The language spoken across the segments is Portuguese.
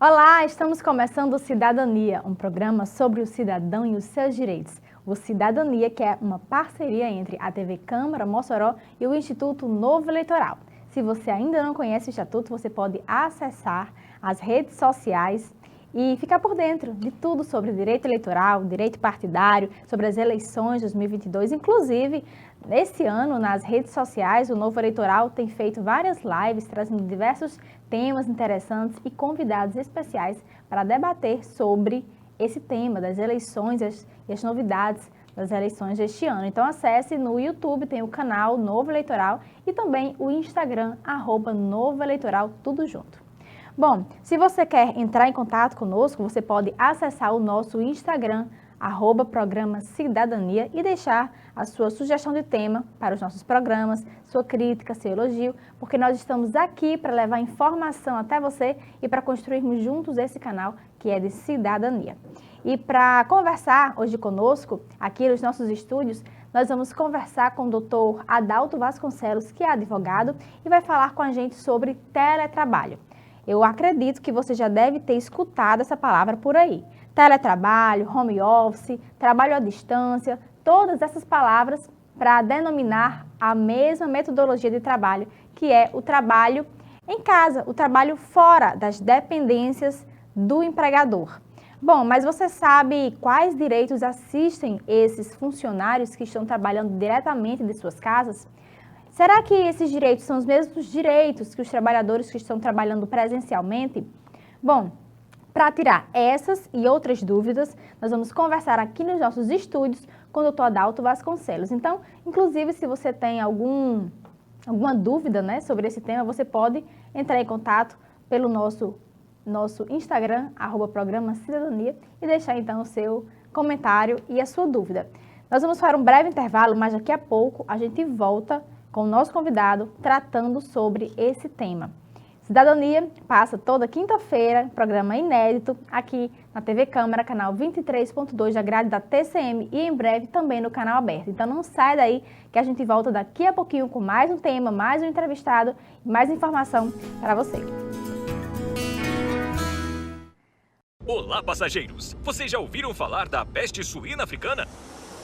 Olá, estamos começando o Cidadania, um programa sobre o cidadão e os seus direitos. O Cidadania, que é uma parceria entre a TV Câmara Mossoró e o Instituto Novo Eleitoral. Se você ainda não conhece o Instituto, você pode acessar as redes sociais e ficar por dentro de tudo sobre direito eleitoral, direito partidário, sobre as eleições de 2022. Inclusive, esse ano, nas redes sociais, o Novo Eleitoral tem feito várias lives, trazendo diversos temas interessantes e convidados especiais para debater sobre esse tema das eleições e as novidades das eleições deste ano. Então acesse no YouTube, tem o canal Novo Eleitoral e também o Instagram, @Novo Eleitoral, tudo junto. Bom, se você quer entrar em contato conosco, você pode acessar o nosso Instagram, @Programa Cidadania, e deixar a sua sugestão de tema para os nossos programas, sua crítica, seu elogio, porque nós estamos aqui para levar informação até você e para construirmos juntos esse canal que é de cidadania. E para conversar hoje conosco, aqui nos nossos estúdios, nós vamos conversar com o Dr. Adalto Vasconcelos, que é advogado, e vai falar com a gente sobre teletrabalho. Eu acredito que você já deve ter escutado essa palavra por aí. Teletrabalho, home office, trabalho à distância, todas essas palavras para denominar a mesma metodologia de trabalho, que é o trabalho em casa, o trabalho fora das dependências do empregador. Bom, mas você sabe quais direitos assistem esses funcionários que estão trabalhando diretamente de suas casas? Será que esses direitos são os mesmos direitos que os trabalhadores que estão trabalhando presencialmente? Bom, para tirar essas e outras dúvidas, nós vamos conversar aqui nos nossos estúdios com o Dr. Adalto Vasconcelos. Então, inclusive, se você tem alguma dúvida, sobre esse tema, você pode entrar em contato pelo nosso Instagram, @Programa Cidadania, e deixar então o seu comentário e a sua dúvida. Nós vamos para um breve intervalo, mas daqui a pouco a gente volta com o nosso convidado tratando sobre esse tema. Cidadania passa toda quinta-feira, programa inédito, aqui na TV Câmara, canal 23.2 da grade da TCM, e em breve também no canal aberto. Então não sai daí que a gente volta daqui a pouquinho com mais um tema, mais um entrevistado e mais informação para você. Olá, passageiros! Vocês já ouviram falar da peste suína africana?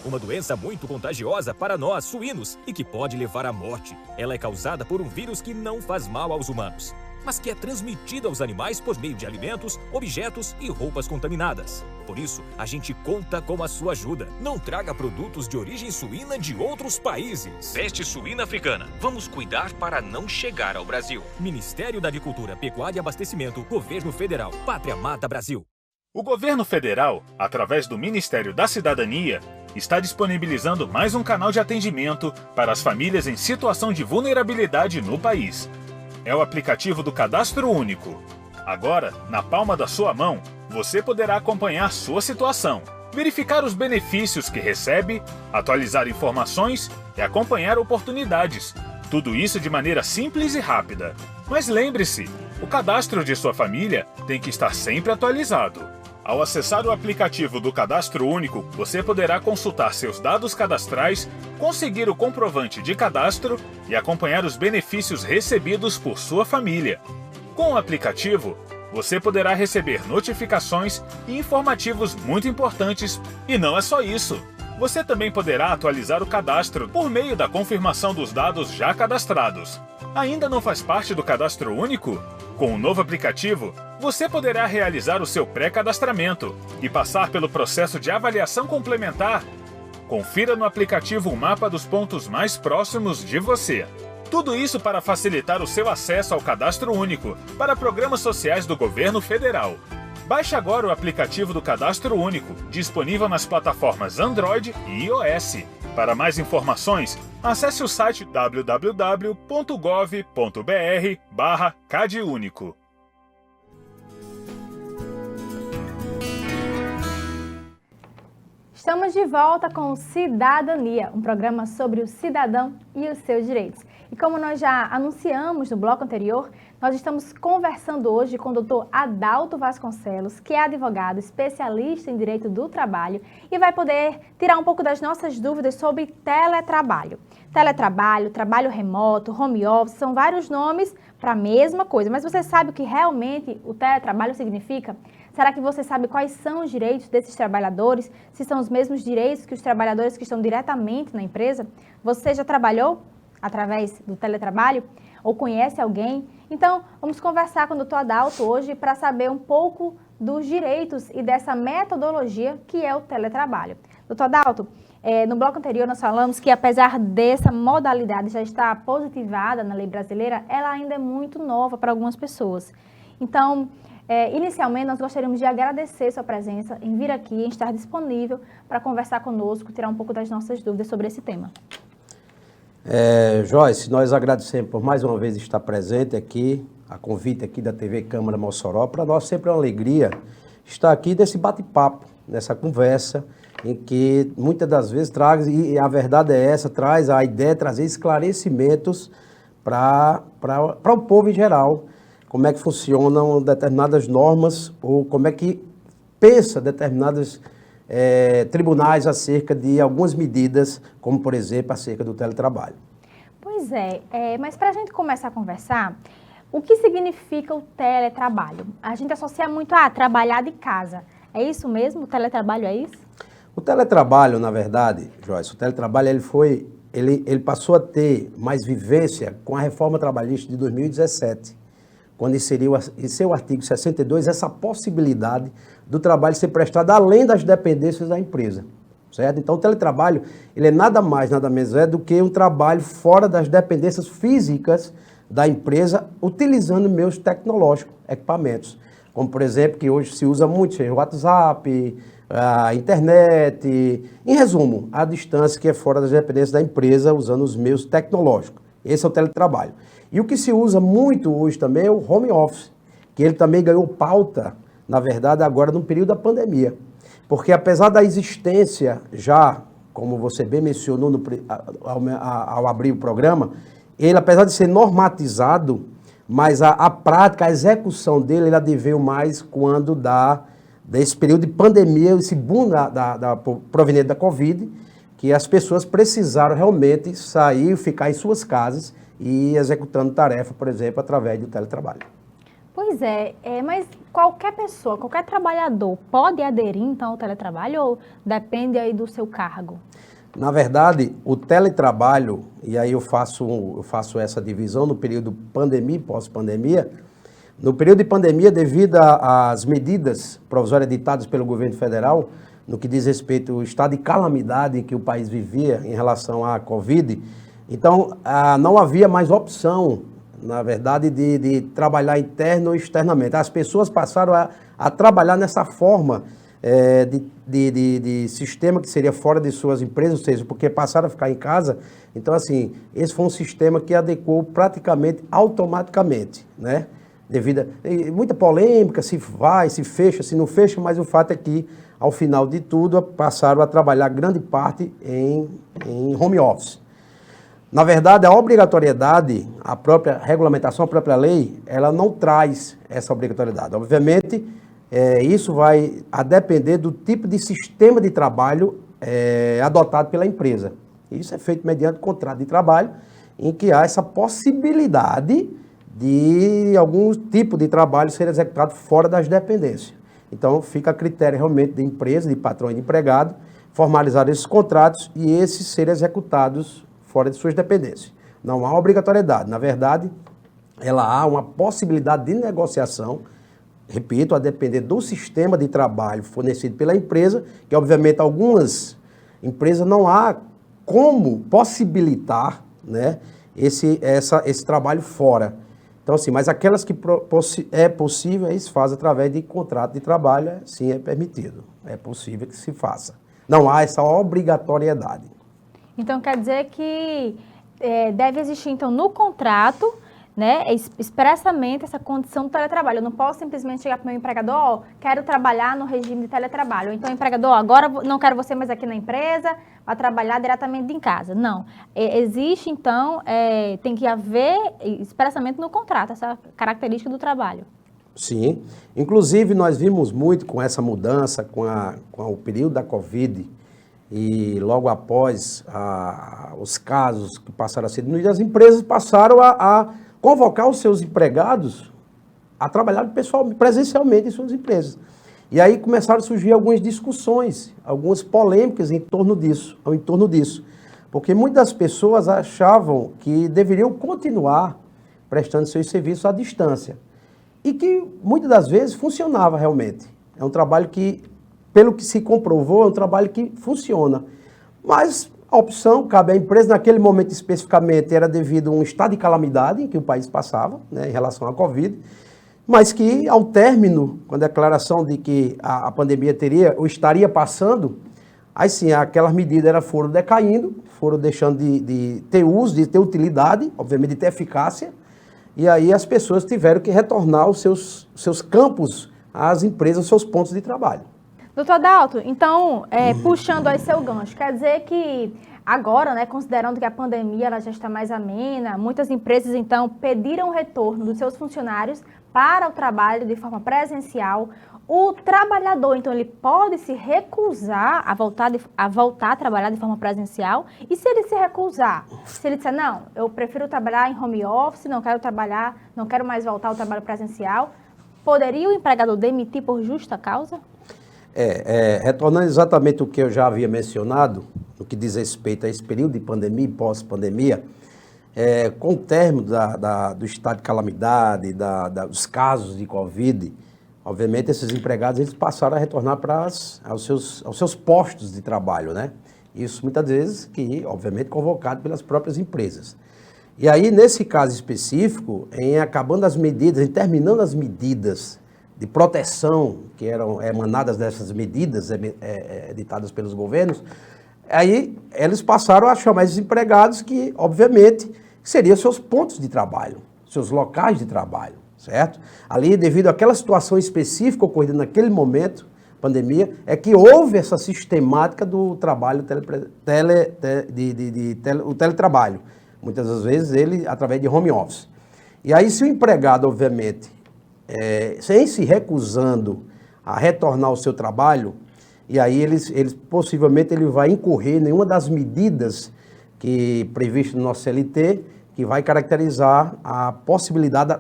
Uma doença muito contagiosa para nós, suínos, e que pode levar à morte. Ela é causada por um vírus que não faz mal aos humanos, mas que é transmitido aos animais por meio de alimentos, objetos e roupas contaminadas. Por isso, a gente conta com a sua ajuda. Não traga produtos de origem suína de outros países. Peste suína africana. Vamos cuidar para não chegar ao Brasil. Ministério da Agricultura, Pecuária e Abastecimento, Governo Federal, Pátria Amada Brasil. O governo federal, através do Ministério da Cidadania, está disponibilizando mais um canal de atendimento para as famílias em situação de vulnerabilidade no país. É o aplicativo do Cadastro Único. Agora, na palma da sua mão, você poderá acompanhar sua situação, verificar os benefícios que recebe, atualizar informações e acompanhar oportunidades. Tudo isso de maneira simples e rápida. Mas lembre-se, o cadastro de sua família tem que estar sempre atualizado. Ao acessar o aplicativo do Cadastro Único, você poderá consultar seus dados cadastrais, conseguir o comprovante de cadastro e acompanhar os benefícios recebidos por sua família. Com o aplicativo, você poderá receber notificações e informativos muito importantes. E não é só isso! Você também poderá atualizar o cadastro por meio da confirmação dos dados já cadastrados. Ainda não faz parte do Cadastro Único? Com o novo aplicativo, você poderá realizar o seu pré-cadastramento e passar pelo processo de avaliação complementar. Confira no aplicativo um mapa dos pontos mais próximos de você. Tudo isso para facilitar o seu acesso ao Cadastro Único para programas sociais do Governo Federal. Baixe agora o aplicativo do Cadastro Único, disponível nas plataformas Android e iOS. Para mais informações, acesse o site www.gov.br/cadúnico. Estamos de volta com o Cidadania, um programa sobre o cidadão e os seus direitos. E como nós já anunciamos no bloco anterior, nós estamos conversando hoje com o Dr. Adalto Vasconcelos, que é advogado especialista em direito do trabalho e vai poder tirar um pouco das nossas dúvidas sobre teletrabalho. Teletrabalho, trabalho remoto, home office, são vários nomes para a mesma coisa, mas você sabe o que realmente o teletrabalho significa? Será que você sabe quais são os direitos desses trabalhadores? Se são os mesmos direitos que os trabalhadores que estão diretamente na empresa? Você já trabalhou através do teletrabalho? Ou conhece alguém? Então, vamos conversar com o Dr. Adalto hoje para saber um pouco dos direitos e dessa metodologia que é o teletrabalho. Dr. Adalto, no bloco anterior nós falamos que apesar dessa modalidade já estar positivada na lei brasileira, ela ainda é muito nova para algumas pessoas. Então, inicialmente nós gostaríamos de agradecer sua presença em vir aqui, em estar disponível para conversar conosco, tirar um pouco das nossas dúvidas sobre esse tema. Joyce, nós agradecemos por mais uma vez estar presente aqui, a convite aqui da TV Câmara Mossoró. Para nós sempre é uma alegria estar aqui nesse bate-papo, nessa conversa, em que muitas das vezes traz, e a verdade é essa, traz a ideia de trazer esclarecimentos para o povo em geral, como é que funcionam determinadas normas ou como é que pensa determinados tribunais acerca de algumas medidas, como por exemplo acerca do teletrabalho. Pois mas para a gente começar a conversar, o que significa o teletrabalho? A gente associa muito a trabalhar de casa. É isso mesmo? O teletrabalho é isso? O teletrabalho, na verdade, Joyce, o teletrabalho ele passou a ter mais vivência com a reforma trabalhista de 2017, quando inseriu em seu artigo 62 essa possibilidade do trabalho ser prestado além das dependências da empresa, certo? Então o teletrabalho, ele é nada mais, nada menos do que um trabalho fora das dependências físicas da empresa, utilizando meios tecnológicos, equipamentos, como por exemplo, que hoje se usa muito, seja o WhatsApp, a internet, em resumo, a distância que é fora das dependências da empresa, usando os meios tecnológicos. Esse é o teletrabalho. E o que se usa muito hoje também é o home office, que ele também ganhou pauta, na verdade, agora no período da pandemia. Porque apesar da existência já, como você bem mencionou ao abrir o programa, ele, apesar de ser normatizado, mas a prática, a execução dele, ele adveio mais quando desse período de pandemia, esse boom proveniente da Covid, que as pessoas precisaram realmente sair, ficar em suas casas e executando tarefa, por exemplo, através do teletrabalho. Pois mas qualquer pessoa, qualquer trabalhador pode aderir então ao teletrabalho ou depende aí do seu cargo? Na verdade, o teletrabalho, e aí eu faço essa divisão no período pandemia e pós-pandemia. No período de pandemia, devido às medidas provisórias editadas pelo governo federal, no que diz respeito ao estado de calamidade que o país vivia em relação à Covid, então não havia mais opção, na verdade, de trabalhar interno ou externamente. As pessoas passaram a trabalhar nessa forma de sistema que seria fora de suas empresas, ou seja, porque passaram a ficar em casa. Então, assim, esse foi um sistema que adequou praticamente automaticamente, né? Devido a muita polêmica, se vai, se fecha, se não fecha, mas o fato é que, ao final de tudo, passaram a trabalhar grande parte em home office. Na verdade, a obrigatoriedade, a própria regulamentação, a própria lei, ela não traz essa obrigatoriedade. Obviamente, isso vai a depender do tipo de sistema de trabalho adotado pela empresa. Isso é feito mediante contrato de trabalho, em que há essa possibilidade de algum tipo de trabalho ser executado fora das dependências. Então, fica a critério realmente da empresa, de patrão e de empregado, formalizar esses contratos e esses serem executados fora de suas dependências. Não há obrigatoriedade. Na verdade, ela há uma possibilidade de negociação, repito, a depender do sistema de trabalho fornecido pela empresa, que obviamente algumas empresas não há como possibilitar, né, esse trabalho fora. Então, assim, mas aquelas que é possível, eles fazem através de contrato de trabalho, sim, é permitido. É possível que se faça. Não há essa obrigatoriedade. Então, quer dizer que deve existir, então, no contrato, né, expressamente essa condição do teletrabalho. Eu não posso simplesmente chegar para o meu empregador, ó, quero trabalhar no regime de teletrabalho. Ou então, empregador, agora não quero você mais aqui na empresa, vai trabalhar diretamente em casa. Não. Existe, então, tem que haver expressamente no contrato essa característica do trabalho. Sim. Inclusive, nós vimos muito com essa mudança, com o período da Covid, e logo após os casos que passaram a ser diminuídos, as empresas passaram a convocar os seus empregados a trabalhar presencialmente em suas empresas. E aí começaram a surgir algumas discussões, algumas polêmicas em torno disso, porque muitas pessoas achavam que deveriam continuar prestando seus serviços à distância, e que muitas das vezes funcionava realmente. É um trabalho que, pelo que se comprovou, é um trabalho que funciona. Mas a opção cabe à empresa, naquele momento especificamente, era devido a um estado de calamidade que o país passava, né, em relação à Covid, mas que ao término, com a declaração de que a pandemia estaria passando, aí sim, aquelas medidas foram decaindo, foram deixando de ter uso, de ter utilidade, obviamente de ter eficácia, e aí as pessoas tiveram que retornar aos seus campos, às empresas, aos seus pontos de trabalho. Doutor Adalto, então, puxando aí seu gancho, quer dizer que agora, né, considerando que a pandemia ela já está mais amena, muitas empresas, então, pediram o retorno dos seus funcionários para o trabalho de forma presencial. O trabalhador, então, ele pode se recusar a voltar a trabalhar de forma presencial? E se ele se recusar? Se ele disser, não, eu prefiro trabalhar em home office, não quero mais voltar ao trabalho presencial, poderia o empregador demitir por justa causa? Retornando exatamente o que eu já havia mencionado, no que diz respeito a esse período de pandemia e pós-pandemia, com o término do estado de calamidade, dos casos de Covid, obviamente esses empregados eles passaram a retornar aos seus postos de trabalho, né? Isso muitas vezes obviamente, convocado pelas próprias empresas. E aí, nesse caso específico, em acabando as medidas, em terminando as medidas de proteção que eram emanadas dessas medidas editadas pelos governos, aí eles passaram a chamar esses empregados que, obviamente, seriam seus pontos de trabalho, seus locais de trabalho, certo? Ali, devido àquela situação específica ocorrida naquele momento, pandemia, é que houve essa sistemática do trabalho, o teletrabalho, muitas das vezes ele através de home office. E aí, se o empregado, obviamente, sem se recusando a retornar ao seu trabalho, e aí possivelmente ele vai incorrer em nenhuma das medidas previstas no nosso CLT, que vai caracterizar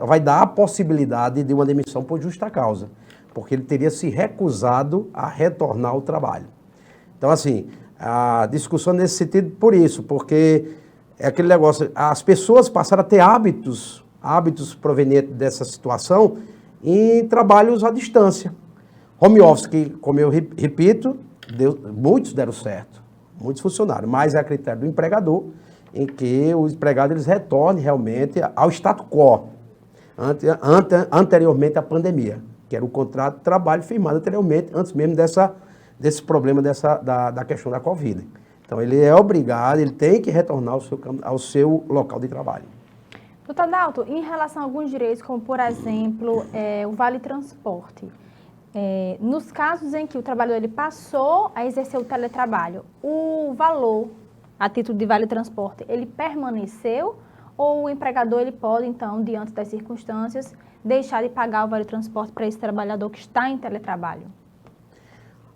vai dar a possibilidade de uma demissão por justa causa, porque ele teria se recusado a retornar ao trabalho. Então, assim, a discussão nesse sentido por isso, porque é aquele negócio, as pessoas passaram a ter hábitos provenientes dessa situação em trabalhos à distância. Home office, que, como eu repito, muitos deram certo, muitos funcionaram, mas é a critério do empregador, em que os empregados eles retornem realmente ao status quo, anteriormente à pandemia, que era o contrato de trabalho firmado anteriormente, antes mesmo desse problema da questão da Covid. Então, ele é obrigado, ele tem que retornar ao seu local de trabalho. Doutor Adalto, em relação a alguns direitos, como, por exemplo, o Vale Transporte, nos casos em que o trabalhador ele passou a exercer o teletrabalho, o valor a título de Vale Transporte, ele permaneceu ou o empregador ele pode, então, diante das circunstâncias, deixar de pagar o Vale Transporte para esse trabalhador que está em teletrabalho?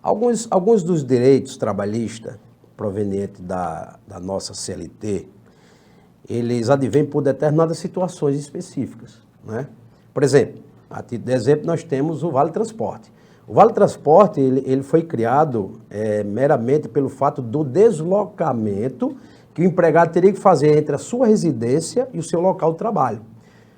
Alguns dos direitos trabalhistas provenientes da nossa CLT, eles advêm por determinadas situações específicas, né? Por exemplo, a título de exemplo, nós temos o Vale Transporte. O Vale Transporte ele foi criado meramente pelo fato do deslocamento que o empregado teria que fazer entre a sua residência e o seu local de trabalho.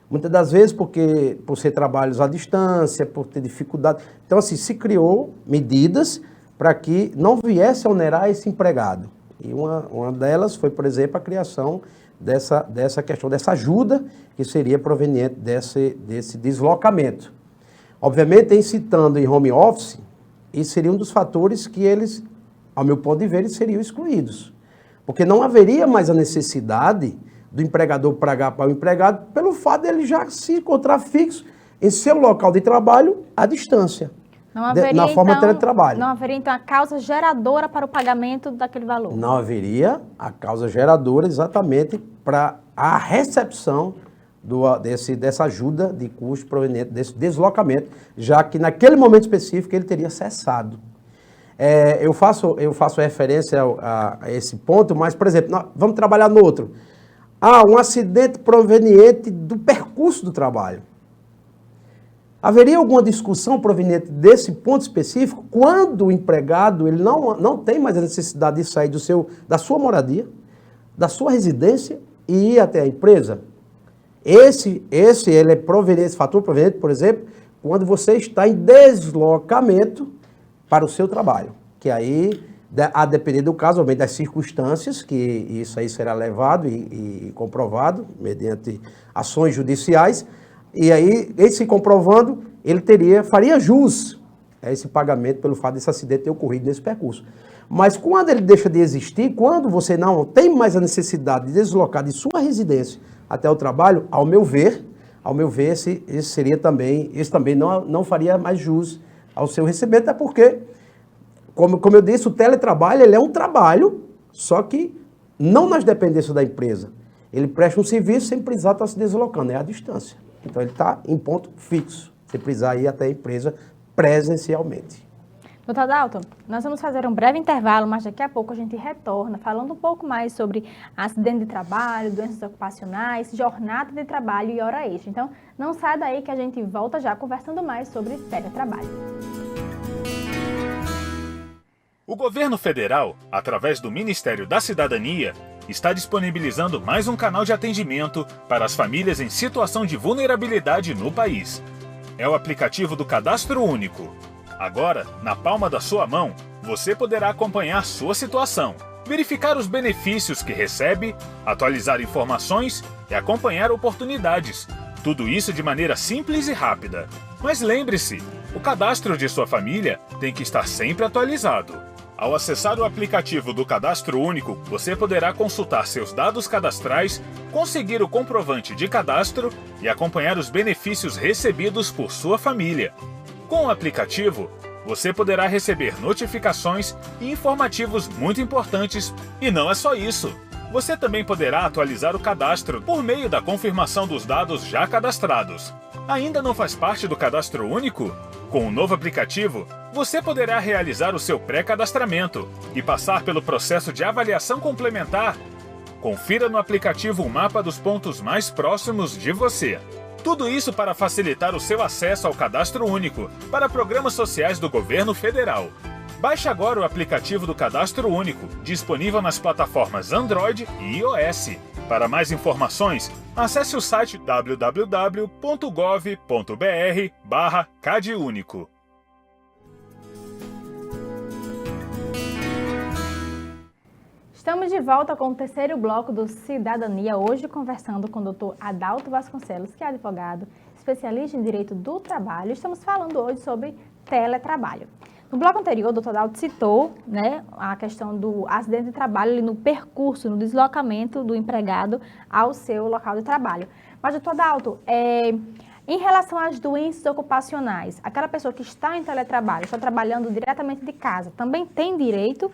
Muitas das vezes por ser trabalhos à distância, por ter dificuldade. Então, assim, se criou medidas para que não viesse a onerar esse empregado. E uma delas foi, por exemplo, a criação dessa questão, dessa ajuda que seria proveniente desse deslocamento. Obviamente, em citando em home office, isso seria um dos fatores que eles, ao meu ponto de ver, eles seriam excluídos. Porque não haveria mais a necessidade do empregador pagar para o empregado, pelo fato dele já se encontrar fixo em seu local de trabalho à distância, na forma de teletrabalho. Não haveria, então, a causa geradora para o pagamento daquele valor? Não haveria a causa geradora exatamente para a recepção dessa ajuda de custo proveniente desse deslocamento, já que naquele momento específico ele teria cessado. Eu faço referência a esse ponto, mas, por exemplo, vamos trabalhar no outro. Um acidente proveniente do percurso do trabalho. Haveria alguma discussão proveniente desse ponto específico quando o empregado ele não tem mais a necessidade de sair da sua moradia, da sua residência e ir até a empresa? Esse fator proveniente, por exemplo, quando você está em deslocamento para o seu trabalho, que aí, a depender do caso, obviamente das circunstâncias, que isso aí será levado e comprovado mediante ações judiciais, e aí, esse comprovando, ele faria jus a esse pagamento pelo fato desse acidente ter ocorrido nesse percurso. Mas quando ele deixa de existir, quando você não tem mais a necessidade de deslocar de sua residência até o trabalho, ao meu ver, esse também não faria mais jus ao seu recebimento, até porque, como eu disse, o teletrabalho ele é um trabalho, só que não nas dependências da empresa. Ele presta um serviço sem precisar estar se deslocando, é à distância. Então ele está em ponto fixo, sem precisar ir até a empresa presencialmente. Doutor Adalto, nós vamos fazer um breve intervalo, mas daqui a pouco a gente retorna falando um pouco mais sobre acidente de trabalho, doenças ocupacionais, jornada de trabalho e hora extra. Então, não sai daí que a gente volta já conversando mais sobre teletrabalho. O governo federal, através do Ministério da Cidadania, está disponibilizando mais um canal de atendimento para as famílias em situação de vulnerabilidade no país. É o aplicativo do Cadastro Único. Agora, na palma da sua mão, você poderá acompanhar sua situação, verificar os benefícios que recebe, atualizar informações e acompanhar oportunidades. Tudo isso de maneira simples e rápida. Mas lembre-se, o cadastro de sua família tem que estar sempre atualizado. Ao acessar o aplicativo do Cadastro Único, você poderá consultar seus dados cadastrais, conseguir o comprovante de cadastro e acompanhar os benefícios recebidos por sua família. Com o aplicativo, você poderá receber notificações e informativos muito importantes. E não é só isso. Você também poderá atualizar o cadastro por meio da confirmação dos dados já cadastrados. Ainda não faz parte do Cadastro Único? Com o novo aplicativo, você poderá realizar o seu pré-cadastramento e passar pelo processo de avaliação complementar. Confira no aplicativo um mapa dos pontos mais próximos de você. Tudo isso para facilitar o seu acesso ao Cadastro Único para programas sociais do governo federal. Baixe agora o aplicativo do Cadastro Único, disponível nas plataformas Android e iOS. Para mais informações, acesse o site www.gov.br/CadÚnico. Estamos de volta com o terceiro bloco do Cidadania, hoje conversando com o Dr. Adalto Vasconcelos, que é advogado, especialista em Direito do Trabalho. Estamos falando hoje sobre teletrabalho. No bloco anterior, o Dr. Adalto citou, a questão do acidente de trabalho no percurso, no deslocamento do empregado ao seu local de trabalho. Mas, Dr. Adalto, em relação às doenças ocupacionais, aquela pessoa que está em teletrabalho, está trabalhando diretamente de casa, também tem direito?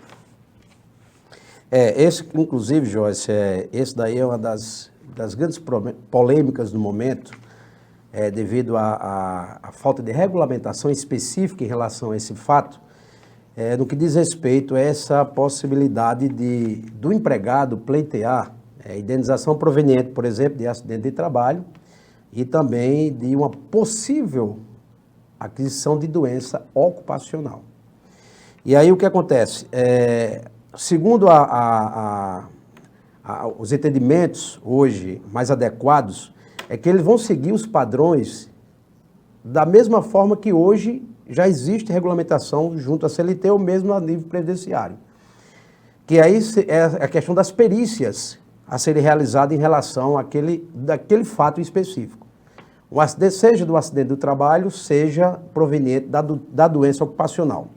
Inclusive, Joyce, esse daí é uma das grandes polêmicas do momento, devido à falta de regulamentação específica em relação a esse fato, no que diz respeito a essa possibilidade do empregado pleitear indenização proveniente, por exemplo, de acidente de trabalho e também de uma possível aquisição de doença ocupacional. E aí o que acontece? Segundo os entendimentos hoje mais adequados, é que eles vão seguir os padrões da mesma forma que hoje já existe regulamentação junto à CLT ou mesmo a nível previdenciário. Que aí é a questão das perícias a serem realizadas em relação daquele fato específico. O acidente, seja do acidente do trabalho, seja proveniente da doença ocupacional.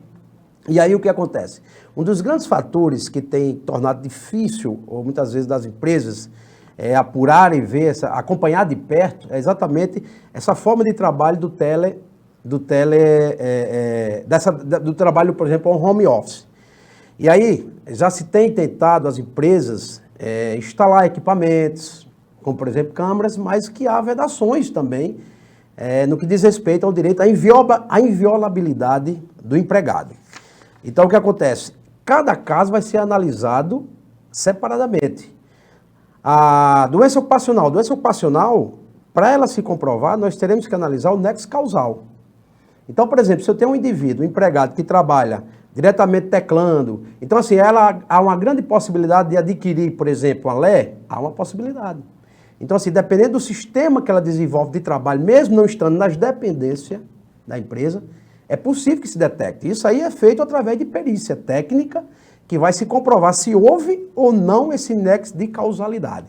E aí o que acontece? Um dos grandes fatores que tem tornado difícil, ou muitas vezes das empresas, apurar e ver, acompanhar de perto, é exatamente essa forma de trabalho do trabalho, por exemplo, home office. E aí, já se tem tentado as empresas instalar equipamentos, como por exemplo câmeras, mas que há vedações também no que diz respeito ao direito à inviolabilidade do empregado. Então o que acontece? Cada caso vai ser analisado separadamente. A doença ocupacional, para ela se comprovar, nós teremos que analisar o nexo causal. Então, por exemplo, se eu tenho um indivíduo, um empregado que trabalha diretamente teclando, então assim, há uma grande possibilidade de adquirir, por exemplo, a LE, há uma possibilidade. Então assim, dependendo do sistema que ela desenvolve de trabalho, mesmo não estando nas dependências da empresa, é possível que se detecte. Isso aí é feito através de perícia técnica, que vai se comprovar se houve ou não esse nexo de causalidade.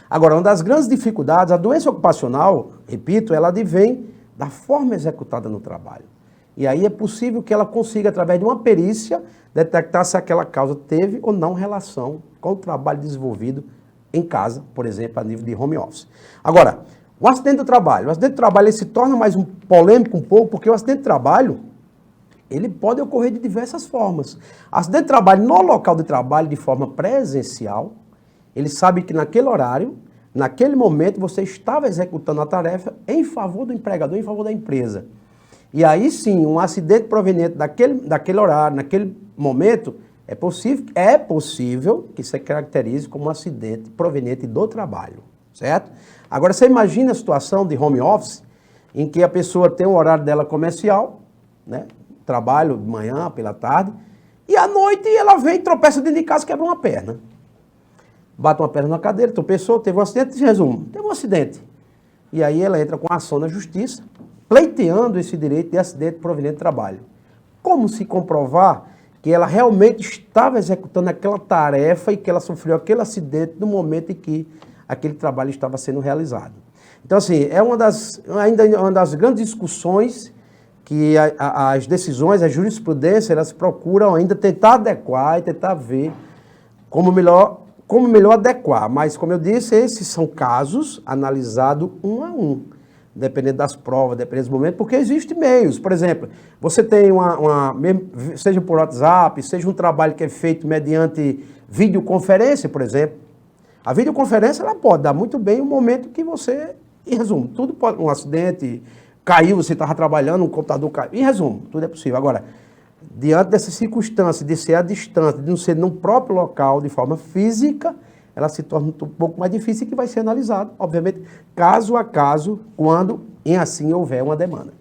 Agora, uma das grandes dificuldades, a doença ocupacional, repito, ela advém da forma executada no trabalho. E aí é possível que ela consiga, através de uma perícia, detectar se aquela causa teve ou não relação com o trabalho desenvolvido em casa, por exemplo, a nível de home office. Agora, o acidente do trabalho. O acidente do trabalho ele se torna mais polêmico um pouco, porque o acidente do trabalho ele pode ocorrer de diversas formas. Acidente de trabalho no local de trabalho de forma presencial, ele sabe que naquele horário, naquele momento, você estava executando a tarefa em favor do empregador, em favor da empresa. E aí sim, um acidente proveniente daquele horário, naquele momento, é possível que se caracterize como um acidente proveniente do trabalho, certo? Agora, você imagina a situação de home office, em que a pessoa tem o horário dela comercial, né? Trabalho de manhã, pela tarde, e à noite ela vem, tropeça dentro de casa e quebra uma perna. Bate uma perna na cadeira, tropeçou, teve um acidente, resumo, teve um acidente. E aí ela entra com ação na justiça, pleiteando esse direito de acidente proveniente do trabalho. Como se comprovar que ela realmente estava executando aquela tarefa e que ela sofreu aquele acidente no momento em que aquele trabalho estava sendo realizado? Então, assim, é ainda uma das grandes discussões que as decisões, a jurisprudência, elas procuram ainda tentar adequar e tentar ver como melhor adequar. Mas, como eu disse, esses são casos analisados um a um, dependendo das provas, dependendo dos momentos, porque existem meios. Por exemplo, você tem seja por WhatsApp, seja um trabalho que é feito mediante videoconferência, por exemplo. A videoconferência ela pode dar muito bem o momento que você, em resumo, tudo pode, um acidente, caiu, você estava trabalhando, um computador caiu, em resumo, tudo é possível. Agora, diante dessa circunstância de ser à distância, de não ser num próprio local, de forma física, ela se torna um pouco mais difícil e que vai ser analisado, obviamente, caso a caso, quando em assim houver uma demanda.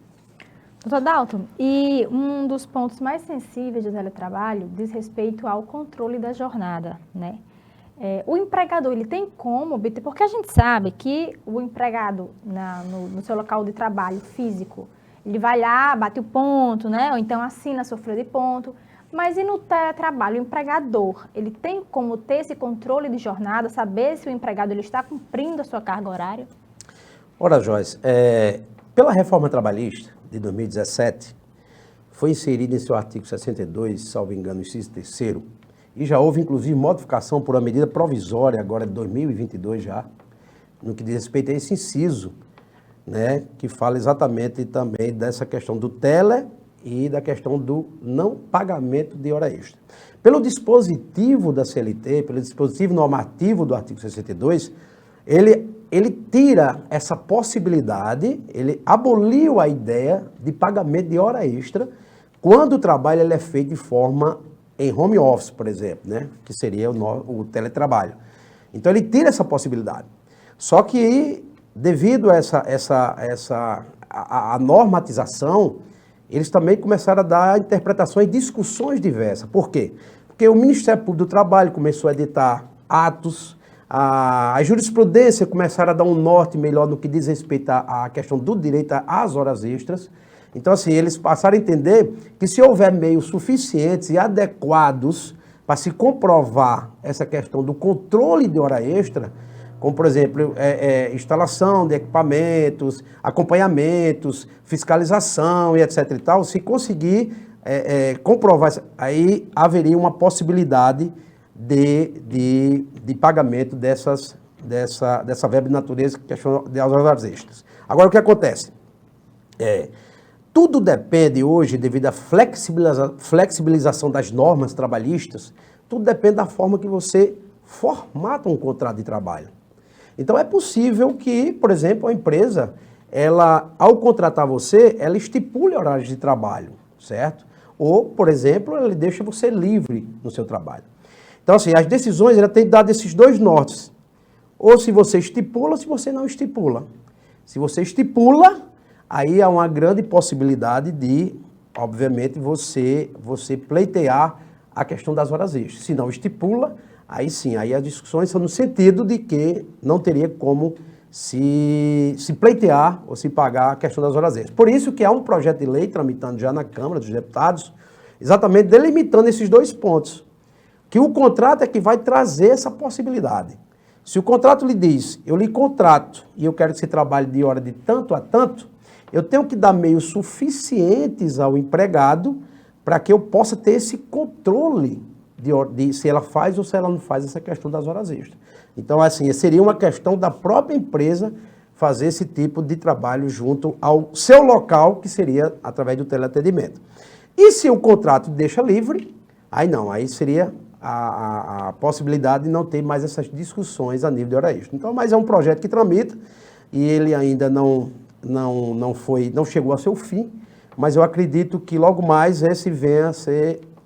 Doutor Dalton, e um dos pontos mais sensíveis do teletrabalho diz respeito ao controle da jornada, né? O empregador, ele tem como obter, porque a gente sabe que o empregado no seu local de trabalho físico, ele vai lá, bate o ponto, né? Ou então assina a sua folha de ponto. Mas e no teletrabalho, o empregador, ele tem como ter esse controle de jornada, saber se o empregado ele está cumprindo a sua carga horária? Ora, Joyce, pela reforma trabalhista de 2017, foi inserido em seu artigo 62, salvo engano, inciso 3º, e já houve, inclusive, modificação por uma medida provisória, agora de 2022 já, no que diz respeito a esse inciso, né, que fala exatamente também dessa questão do e da questão do não pagamento de hora extra. Pelo dispositivo da CLT, pelo dispositivo normativo do artigo 62, ele tira essa possibilidade, ele aboliu a ideia de pagamento de hora extra quando o trabalho ele é feito de forma em home office, por exemplo, né, que seria o teletrabalho. Então ele tira essa possibilidade. Só que devido a a normatização, eles também começaram a dar interpretações e discussões diversas. Por quê? Porque o Ministério Público do Trabalho começou a editar atos, a jurisprudência começaram a dar um norte melhor no que diz respeito à questão do direito às horas extras. Então, assim, eles passaram a entender que se houver meios suficientes e adequados para se comprovar essa questão do controle de hora extra, como, por exemplo, instalação de equipamentos, acompanhamentos, fiscalização e etc. e tal, se conseguir comprovar, aí haveria uma possibilidade de pagamento dessa verba de natureza que questiona das horas extras. Agora, o que acontece? Tudo depende hoje, devido à flexibilização das normas trabalhistas, tudo depende da forma que você formata um contrato de trabalho. Então, é possível que, por exemplo, a empresa, ela, ao contratar você, ela estipule horários de trabalho, certo? Ou, por exemplo, ela deixa você livre no seu trabalho. Então, assim, as decisões, ela tem dado esses dois nortes. Ou se você estipula, ou se você não estipula. Se você estipula, aí há uma grande possibilidade de, obviamente, você pleitear a questão das horas extras. Se não estipula, aí sim, aí as discussões são no sentido de que não teria como se pleitear ou se pagar a questão das horas extras. Por isso que há um projeto de lei tramitando já na Câmara dos Deputados, exatamente delimitando esses dois pontos. Que o contrato é que vai trazer essa possibilidade. Se o contrato lhe diz, eu lhe contrato e eu quero que você trabalhe de hora de tanto a tanto, eu tenho que dar meios suficientes ao empregado para que eu possa ter esse controle de se ela faz ou se ela não faz essa questão das horas extras. Então, assim, seria uma questão da própria empresa fazer esse tipo de trabalho junto ao seu local, que seria através do teleatendimento. E se o contrato deixa livre, aí não, aí seria a possibilidade de não ter mais essas discussões a nível de hora extra. Então, mas é um projeto que tramita e ele ainda não chegou ao seu fim, mas eu acredito que logo mais esse venha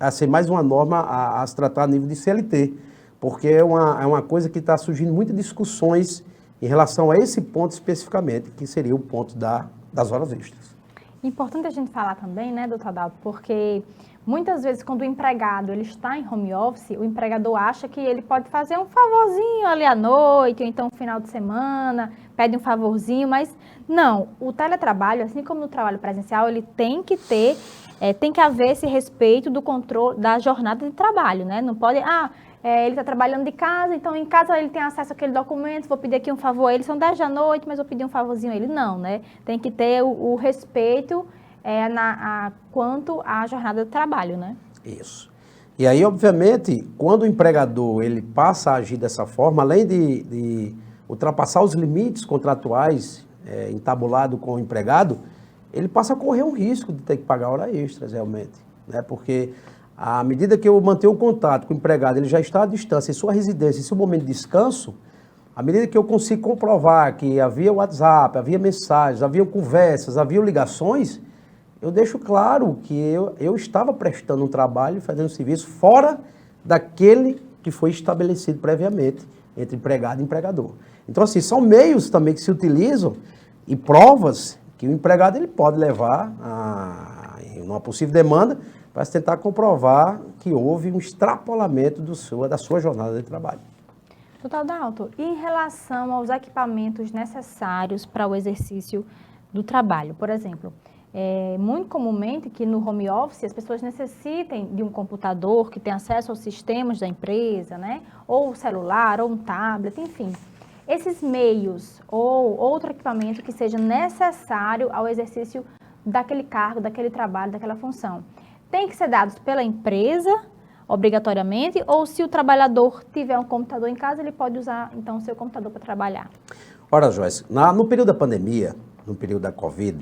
a ser mais uma norma a se tratar a nível de CLT, porque é uma coisa que está surgindo muitas discussões em relação a esse ponto especificamente, que seria o ponto das horas extras. Importante a gente falar também, né, doutor Adalto, porque muitas vezes quando o empregado ele está em home office, o empregador acha que ele pode fazer um favorzinho ali à noite, ou então no final de semana, pede um favorzinho, mas não, o teletrabalho, assim como no trabalho presencial, ele tem que ter, tem que haver esse respeito do controle da jornada de trabalho, né? Não pode, ele está trabalhando de casa, então em casa ele tem acesso àquele documento, vou pedir aqui um favor a ele, são 10 da noite, mas vou pedir um favorzinho a ele. Não, né? Tem que ter o respeito quanto à jornada de trabalho, né? Isso. E aí, obviamente, quando o empregador ele passa a agir dessa forma, além de ultrapassar os limites contratuais entabulado com o empregado, ele passa a correr um risco de ter que pagar hora extras, realmente, né? Porque à medida que eu mantenho o contato com o empregado, ele já está à distância, em sua residência, em seu momento de descanso, à medida que eu consigo comprovar que havia WhatsApp, havia mensagens, havia conversas, havia ligações, eu deixo claro que eu estava prestando um trabalho, fazendo um serviço fora daquele que foi estabelecido previamente entre empregado e empregador. Então, assim, são meios também que se utilizam e provas que o empregado ele pode levar em uma possível demanda para tentar comprovar que houve um extrapolamento da sua jornada de trabalho. Doutor Adalto, e em relação aos equipamentos necessários para o exercício do trabalho? Por exemplo, muito comumente que no home office as pessoas necessitem de um computador que tenha acesso aos sistemas da empresa, né? Ou celular, ou um tablet, enfim. Esses meios ou outro equipamento que seja necessário ao exercício daquele cargo, daquele trabalho, daquela função, tem que ser dados pela empresa, obrigatoriamente, ou se o trabalhador tiver um computador em casa, ele pode usar, então, o seu computador para trabalhar? Ora, Joyce, no período da pandemia, no período da Covid,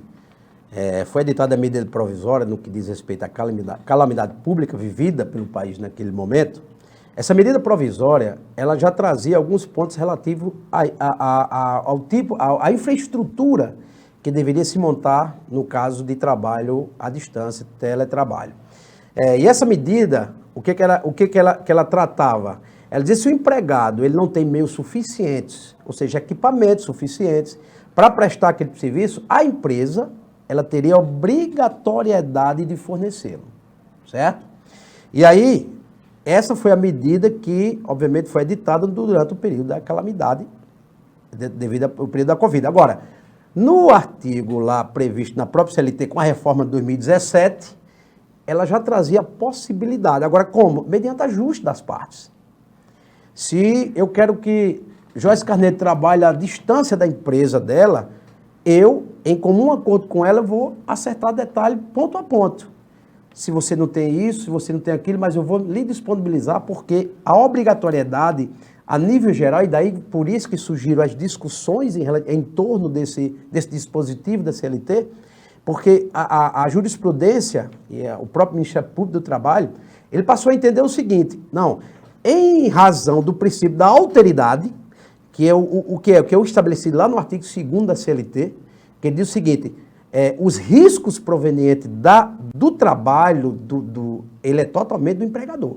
foi editada a medida provisória no que diz respeito à calamidade pública vivida pelo país naquele momento. Essa medida provisória, ela já trazia alguns pontos relativos à infraestrutura que deveria se montar no caso de trabalho à distância, teletrabalho. E essa medida, o que ela tratava? Ela dizia que se o empregado ele não tem meios suficientes, ou seja, equipamentos suficientes para prestar aquele serviço, a empresa ela teria obrigatoriedade de fornecê-lo, certo? E aí, essa foi a medida que, obviamente, foi editada durante o período da calamidade, devido ao período da Covid. Agora, no artigo lá previsto na própria CLT com a reforma de 2017, ela já trazia a possibilidade. Agora, como? Mediante ajuste das partes. Se eu quero que Joyce Carneiro trabalhe à distância da empresa dela, eu, em comum acordo com ela, vou acertar detalhe ponto a ponto. se você não tem isso, se você não tem aquilo, mas eu vou lhe disponibilizar porque a obrigatoriedade a nível geral, e daí por isso que surgiram as discussões em torno desse dispositivo da CLT, porque a jurisprudência e o próprio Ministério Público do Trabalho, ele passou a entender o seguinte, não, em razão do princípio da alteridade, que é o que é o estabelecido lá no artigo 2º da CLT, que ele diz o seguinte, os riscos provenientes do trabalho, ele é totalmente do empregador.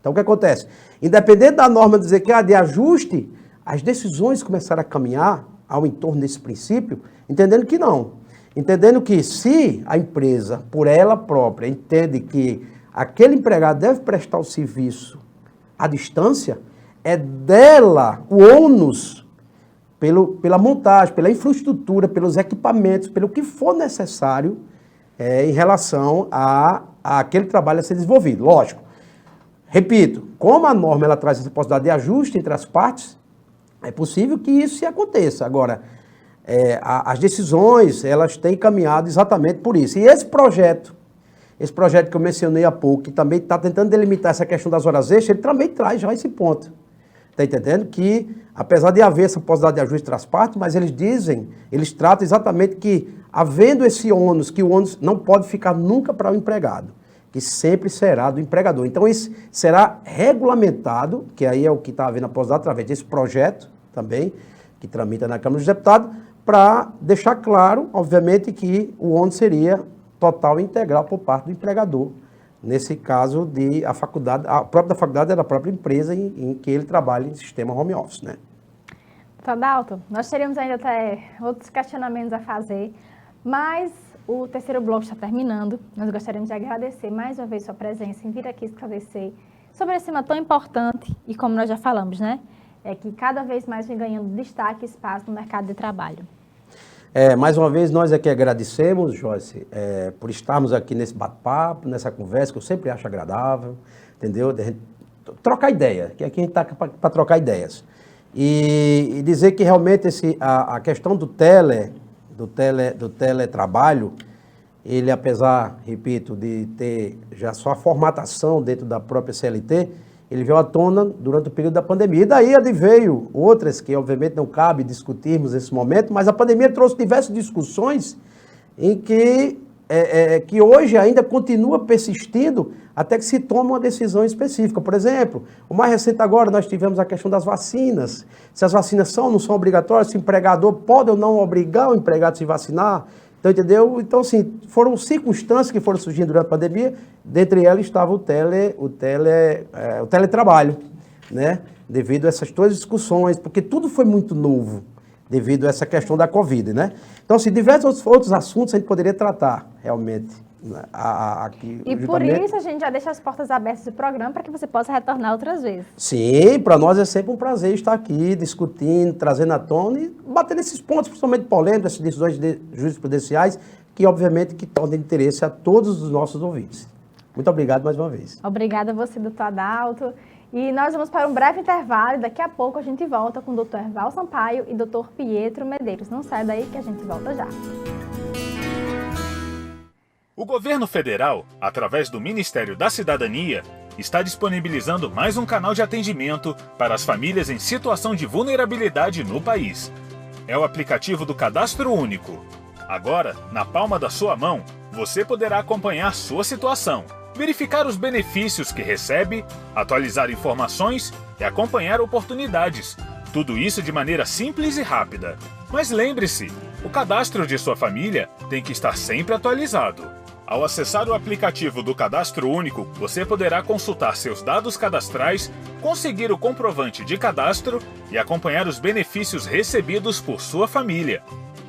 Então, o que acontece? Independente da norma dizer que de ajuste, as decisões começaram a caminhar ao entorno desse princípio, entendendo que não. Entendendo que se a empresa, por ela própria, entende que aquele empregado deve prestar o serviço à distância, é dela o ônus pela montagem, pela infraestrutura, pelos equipamentos, pelo que for necessário em relação a aquele trabalho a ser desenvolvido. Lógico. Repito, como a norma ela traz essa possibilidade de ajuste entre as partes, é possível que isso se aconteça. Agora, as decisões, elas têm caminhado exatamente por isso. E esse projeto que eu mencionei há pouco, que também está tentando delimitar essa questão das horas extras, ele também traz já esse ponto. Está entendendo? Que, apesar de haver essa possibilidade de ajuste entre as partes, mas eles tratam exatamente que, havendo esse ônus, que o ônus não pode ficar nunca para o empregado, que sempre será do empregador. Então, isso será regulamentado, que aí é o que está havendo a possibilidade, através desse projeto também, que tramita na Câmara dos Deputados, para deixar claro, obviamente, que o ônus seria total e integral por parte do empregador. Nesse caso, a própria faculdade é da própria empresa em que ele trabalha em sistema home office, né? Adalto, nós teríamos ainda até outros questionamentos a fazer, mas o terceiro bloco está terminando. Nós gostaríamos de agradecer mais uma vez sua presença em vir aqui esclarecer sobre esse tema tão importante e, como nós já falamos, né? É que cada vez mais vem ganhando destaque e espaço no mercado de trabalho. Mais uma vez, nós aqui agradecemos, Joyce, por estarmos aqui nesse bate-papo, nessa conversa, que eu sempre acho agradável, entendeu? De gente trocar ideia, que aqui a gente está para trocar ideias. E dizer que realmente a questão do teletrabalho, ele, apesar, repito, de ter já sua formatação dentro da própria CLT, ele veio à tona durante o período da pandemia. E daí adveio outras que, obviamente, não cabe discutirmos nesse momento, mas a pandemia trouxe diversas discussões em que hoje ainda continua persistindo até que se tome uma decisão específica. Por exemplo, o mais recente agora, nós tivemos a questão das vacinas. Se as vacinas são ou não são obrigatórias, se o empregador pode ou não obrigar o empregado a se vacinar. Então, entendeu? Então, assim, foram circunstâncias que foram surgindo durante a pandemia, dentre elas estava o teletrabalho, né? Devido a essas duas discussões, porque tudo foi muito novo, devido a essa questão da Covid, né? Então, assim, diversos outros assuntos a gente poderia tratar, realmente. Aqui, e por isso a gente já deixa as portas abertas do programa para que você possa retornar outras vezes. Sim, para nós é sempre um prazer estar aqui discutindo, trazendo à tona e batendo esses pontos, principalmente polêmicos, essas decisões jurisprudenciais, que obviamente que tornam de interesse a todos os nossos ouvintes. Muito obrigado mais uma vez. Obrigada a você, doutor Adalto. E nós vamos para um breve intervalo e daqui a pouco a gente volta com o doutor Erval Sampaio e doutor Pietro Medeiros. Não sai daí que a gente volta já. O governo federal, através do Ministério da Cidadania, está disponibilizando mais um canal de atendimento para as famílias em situação de vulnerabilidade no país. É o aplicativo do Cadastro Único. Agora, na palma da sua mão, você poderá acompanhar sua situação, verificar os benefícios que recebe, atualizar informações e acompanhar oportunidades. Tudo isso de maneira simples e rápida. Mas lembre-se, o cadastro de sua família tem que estar sempre atualizado. Ao acessar o aplicativo do Cadastro Único, você poderá consultar seus dados cadastrais, conseguir o comprovante de cadastro e acompanhar os benefícios recebidos por sua família.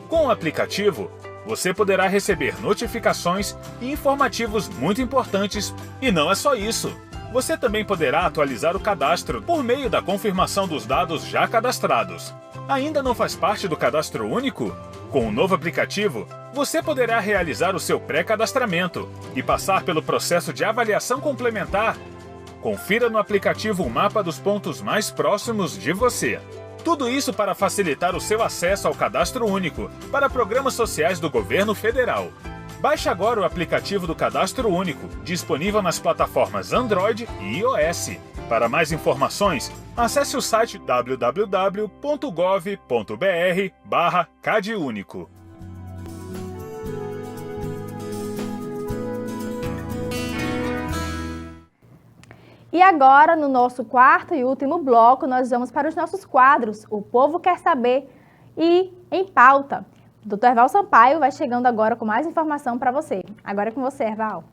Com o aplicativo, você poderá receber notificações e informativos muito importantes. E não é só isso. Você também poderá atualizar o cadastro por meio da confirmação dos dados já cadastrados. Ainda não faz parte do Cadastro Único? Com o novo aplicativo, você poderá realizar o seu pré-cadastramento e passar pelo processo de avaliação complementar. Confira no aplicativo o mapa dos pontos mais próximos de você. Tudo isso para facilitar o seu acesso ao Cadastro Único para programas sociais do governo federal. Baixe agora o aplicativo do Cadastro Único, disponível nas plataformas Android e iOS. Para mais informações, acesse o site www.gov.br/CadÚnico. E agora, no nosso quarto e último bloco, nós vamos para os nossos quadros. O Povo Quer Saber e Em Pauta. O Dr. Erval Sampaio vai chegando agora com mais informação para você. Agora é com você, Erval.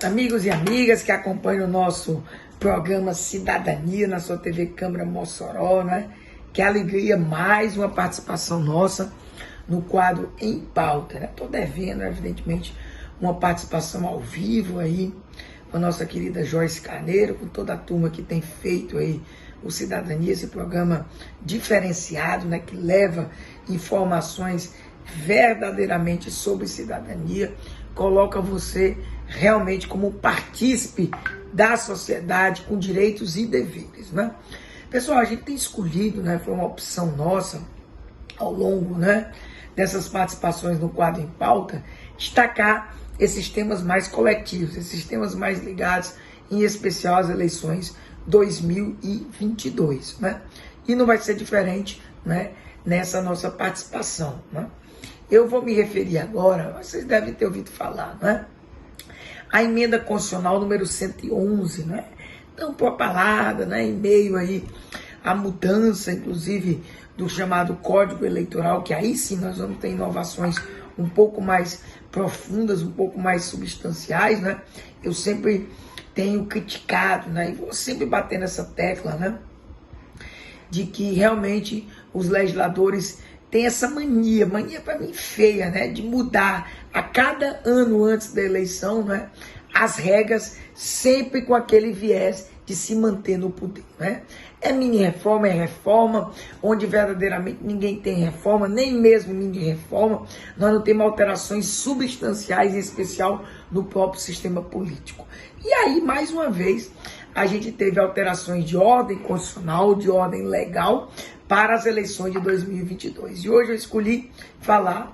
Amigos e amigas que acompanham o nosso programa Cidadania na sua TV Câmara Mossoró, né? Que alegria, mais uma participação nossa no quadro Em Pauta, né? Estou devendo, evidentemente, uma participação ao vivo aí com a nossa querida Joyce Carneiro, com toda a turma que tem feito aí o Cidadania, esse programa diferenciado, né? Que leva informações verdadeiramente sobre cidadania, coloca você realmente como partícipe da sociedade com direitos e deveres, né? Pessoal, a gente tem escolhido, né? Foi uma opção nossa ao longo, né, dessas participações no quadro Em Pauta, destacar esses temas mais coletivos, esses temas mais ligados, em especial às eleições 2022, né? E não vai ser diferente, né, nessa nossa participação, né? Eu vou me referir agora, vocês devem ter ouvido falar, né? A emenda constitucional número 111, né? Tão propalada, né, em meio aí à mudança, inclusive, do chamado Código Eleitoral, que aí sim nós vamos ter inovações um pouco mais profundas, um pouco mais substanciais, né? Eu sempre tenho criticado, né, e vou sempre bater nessa tecla, né, de que realmente os legisladores têm essa mania para mim feia, né, de mudar a cada ano antes da eleição, né, as regras, sempre com aquele viés de se manter no poder, né? É mini reforma, é reforma, onde verdadeiramente ninguém tem reforma, nem mesmo mini reforma. Nós não temos alterações substanciais, em especial no próprio sistema político. E aí, mais uma vez, a gente teve alterações de ordem constitucional, de ordem legal, para as eleições de 2022. E hoje eu escolhi falar,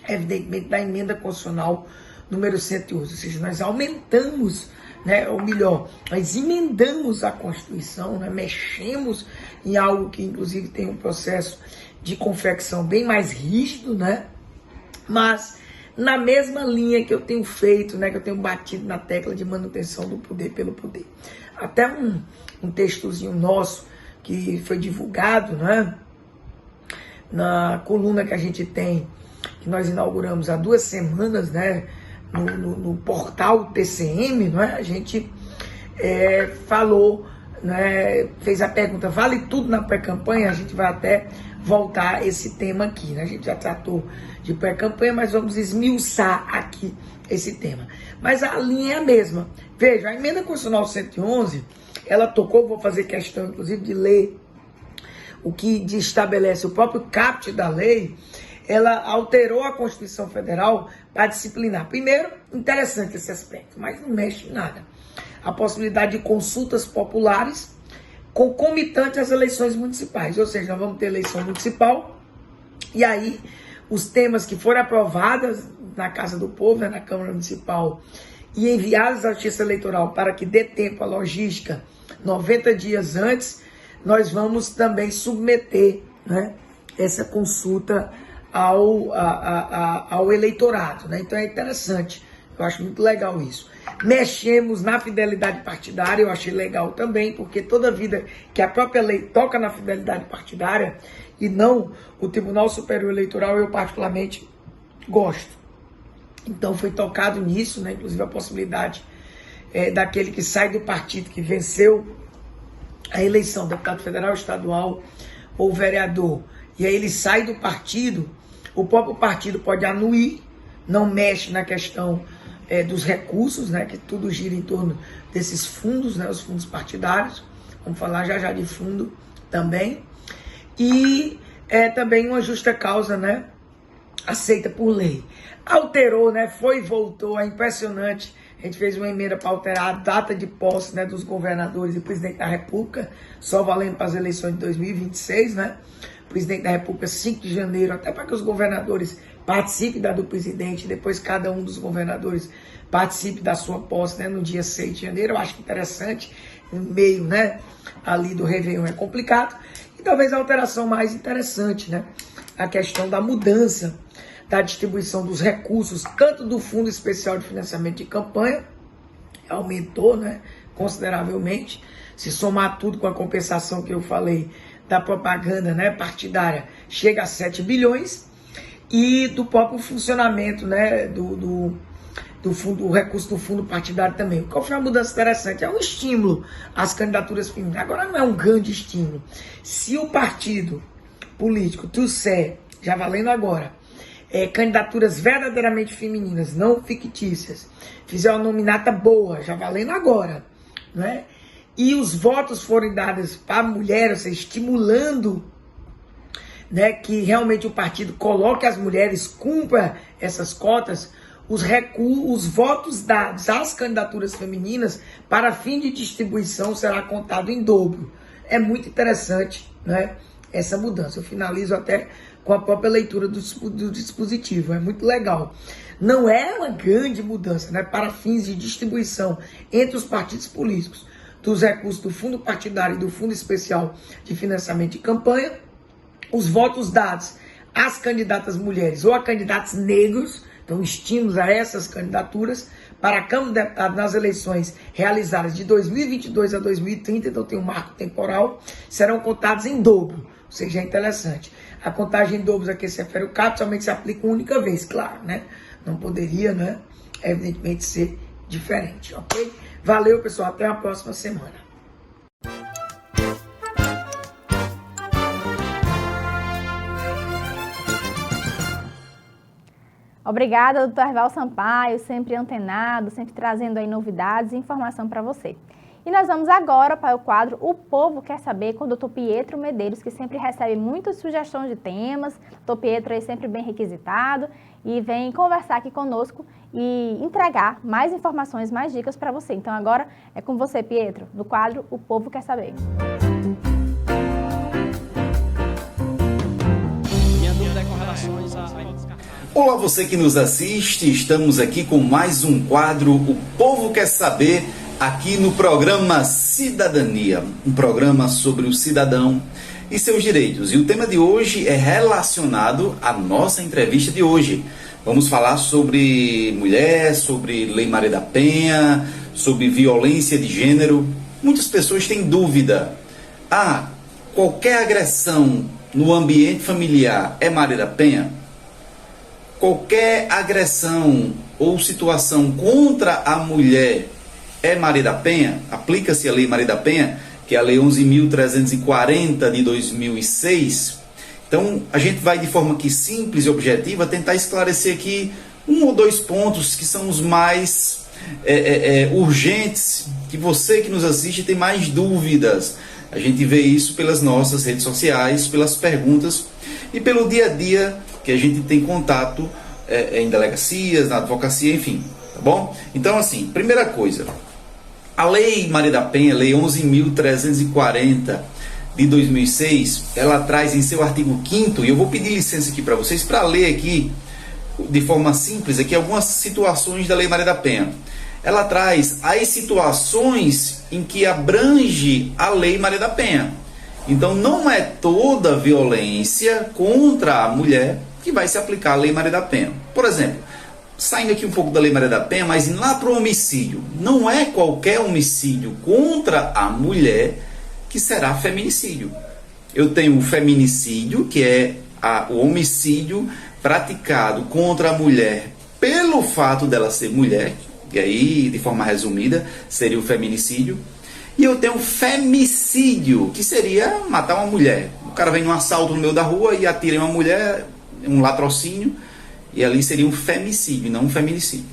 evidentemente, da emenda constitucional número 111, ou seja, nós aumentamos, né, ou melhor, nós emendamos a Constituição, né, mexemos em algo que inclusive tem um processo de confecção bem mais rígido, né, mas na mesma linha que eu tenho feito, né, que eu tenho batido na tecla de manutenção do poder pelo poder. Até um textozinho nosso que foi divulgado, né, na coluna que a gente tem, que nós inauguramos há 2 semanas, né, no portal TCM, não é? A gente falou, né, fez a pergunta, vale tudo na pré-campanha? A gente vai até voltar a esse tema aqui, né? A gente já tratou de pré-campanha, mas vamos esmiuçar aqui esse tema. Mas a linha é a mesma. Veja, a emenda constitucional 111, ela tocou, vou fazer questão, inclusive, de ler o que estabelece o próprio caput da lei. Ela alterou a Constituição Federal para disciplinar. Primeiro, interessante esse aspecto, mas não mexe em nada. A possibilidade de consultas populares concomitantes às eleições municipais. Ou seja, nós vamos ter eleição municipal e aí os temas que forem aprovados na Casa do Povo, né, na Câmara Municipal, e enviados à Justiça Eleitoral para que dê tempo à logística 90 dias antes, nós vamos também submeter, né, essa consulta ao eleitorado, né? Então é interessante, eu acho muito legal isso. Mexemos na fidelidade partidária, eu achei legal também, porque toda vida que a própria lei toca na fidelidade partidária e não o Tribunal Superior Eleitoral, eu particularmente gosto. Então foi tocado nisso, né? Inclusive a possibilidade daquele que sai do partido que venceu a eleição, deputado federal, estadual ou vereador, e aí ele sai do partido, o próprio partido pode anuir, não mexe na questão dos recursos, né, que tudo gira em torno desses fundos, né, os fundos partidários, vamos falar já de fundo também, e também uma justa causa, né, aceita por lei. Alterou, né, foi e voltou, é impressionante A gente fez uma emenda para alterar a data de posse, né, dos governadores e presidente da República, só valendo para as eleições de 2026, né? Presidente da República 5 de janeiro, até para que os governadores participem da do presidente, depois cada um dos governadores participe da sua posse, né, no dia 6 de janeiro. Eu acho interessante, no meio, né, ali do Réveillon é complicado. E talvez a alteração mais interessante, né, a questão da mudança da distribuição dos recursos, tanto do Fundo Especial de Financiamento de Campanha, aumentou, né, consideravelmente, se somar tudo com a compensação que eu falei da propaganda, né, partidária, chega a 7 bilhões, e do próprio funcionamento, né, do fundo, o recurso do fundo partidário também. Qual foi uma mudança interessante? É um estímulo às candidaturas femininas. Agora não é um grande estímulo. Se o partido político trouxer, já valendo agora, candidaturas verdadeiramente femininas, não fictícias, fizer uma nominata boa, já valendo agora, né? E os votos forem dados para a mulher, ou seja, estimulando, né, que realmente o partido coloque as mulheres, cumpra essas cotas, os votos dados às candidaturas femininas para fim de distribuição será contado em dobro. É muito interessante, né, essa mudança. Eu finalizo até com a própria leitura do dispositivo. É muito legal. Não é uma grande mudança, né, para fins de distribuição entre os partidos políticos dos recursos do fundo partidário e do fundo especial de financiamento de campanha. Os votos dados às candidatas mulheres ou a candidatos negros, então estímulos a essas candidaturas para a Câmara de Deputados nas eleições realizadas de 2022 a 2030, então tem um marco temporal, serão contados em dobro, ou seja, é interessante. A contagem em dobros aqui se refere ao CAP, somente se aplica uma única vez, claro, né? Não poderia, né, evidentemente, ser diferente, ok? Valeu, pessoal, até a próxima semana. Obrigada, doutor Erval Sampaio, sempre antenado, sempre trazendo aí novidades e informação para você. E nós vamos agora para o quadro O Povo Quer Saber, com o doutor Pietro Medeiros, que sempre recebe muitas sugestões de temas. O doutor Pietro é sempre bem requisitado e vem conversar aqui conosco e entregar mais informações, mais dicas para você. Então agora é com você, Pietro, no quadro O Povo Quer Saber. Minha dúvida é com relações a... Olá, você que nos assiste, estamos aqui com mais um quadro O Povo Quer Saber, aqui no programa Cidadania, um programa sobre o cidadão e seus direitos. E o tema de hoje é relacionado à nossa entrevista de hoje. Vamos falar sobre mulher, sobre Lei Maria da Penha, sobre violência de gênero. Muitas pessoas têm dúvida. Qualquer agressão no ambiente familiar é Maria da Penha? Qualquer agressão ou situação contra a mulher é Maria da Penha? Aplica-se a Lei Maria da Penha, que é a Lei 11.340 de 2006. Então, a gente vai de forma aqui simples e objetiva tentar esclarecer aqui um ou dois pontos que são os mais urgentes, que você que nos assiste tem mais dúvidas. A gente vê isso pelas nossas redes sociais, pelas perguntas e pelo dia a dia que a gente tem contato em delegacias, na advocacia, enfim, tá bom? Então, assim, primeira coisa, a Lei Maria da Penha, Lei 11.340 de 2006, ela traz em seu artigo 5º, e eu vou pedir licença aqui para vocês para ler aqui, de forma simples, aqui algumas situações da Lei Maria da Penha. Ela traz as situações em que abrange a Lei Maria da Penha. Então, não é toda violência contra a mulher que vai se aplicar a Lei Maria da Penha. Por exemplo, saindo aqui um pouco da Lei Maria da Penha, mas indo lá para o homicídio. Não é qualquer homicídio contra a mulher que será feminicídio. Eu tenho o feminicídio, que é o homicídio praticado contra a mulher pelo fato dela ser mulher, e aí, de forma resumida, seria o feminicídio. E eu tenho femicídio, que seria matar uma mulher. O cara vem num assalto no meio da rua e atira em uma mulher, um latrocínio, e ali seria um femicídio, não um feminicídio.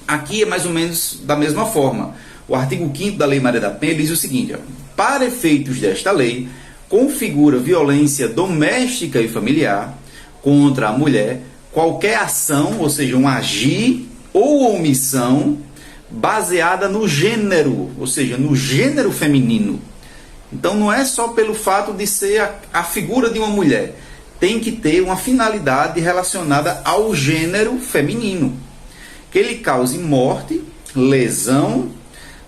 Aqui é mais ou menos da mesma forma. O artigo 5º da Lei Maria da Penha diz o seguinte: para efeitos desta lei, configura violência doméstica e familiar contra a mulher qualquer ação, ou seja, um agir ou omissão baseada no gênero, ou seja, no gênero feminino. Então não é só pelo fato de ser a figura de uma mulher, tem que ter uma finalidade relacionada ao gênero feminino, que ele cause morte, lesão,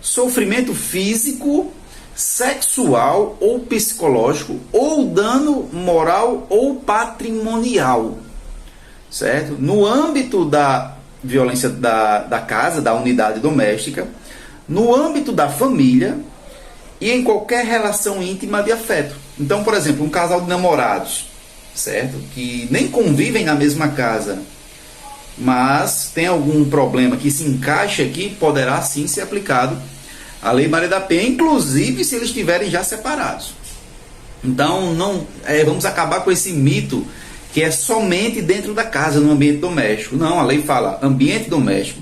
sofrimento físico, sexual ou psicológico, ou dano moral ou patrimonial, certo? No âmbito da violência da casa, da unidade doméstica, no âmbito da família e em qualquer relação íntima de afeto. Então, por exemplo, um casal de namorados, certo? Que nem convivem na mesma casa, mas tem algum problema que se encaixa aqui, poderá sim ser aplicado a Lei Maria da Penha, inclusive se eles estiverem já separados. Então, vamos acabar com esse mito que é somente dentro da casa, no ambiente doméstico. Não, a lei fala ambiente doméstico,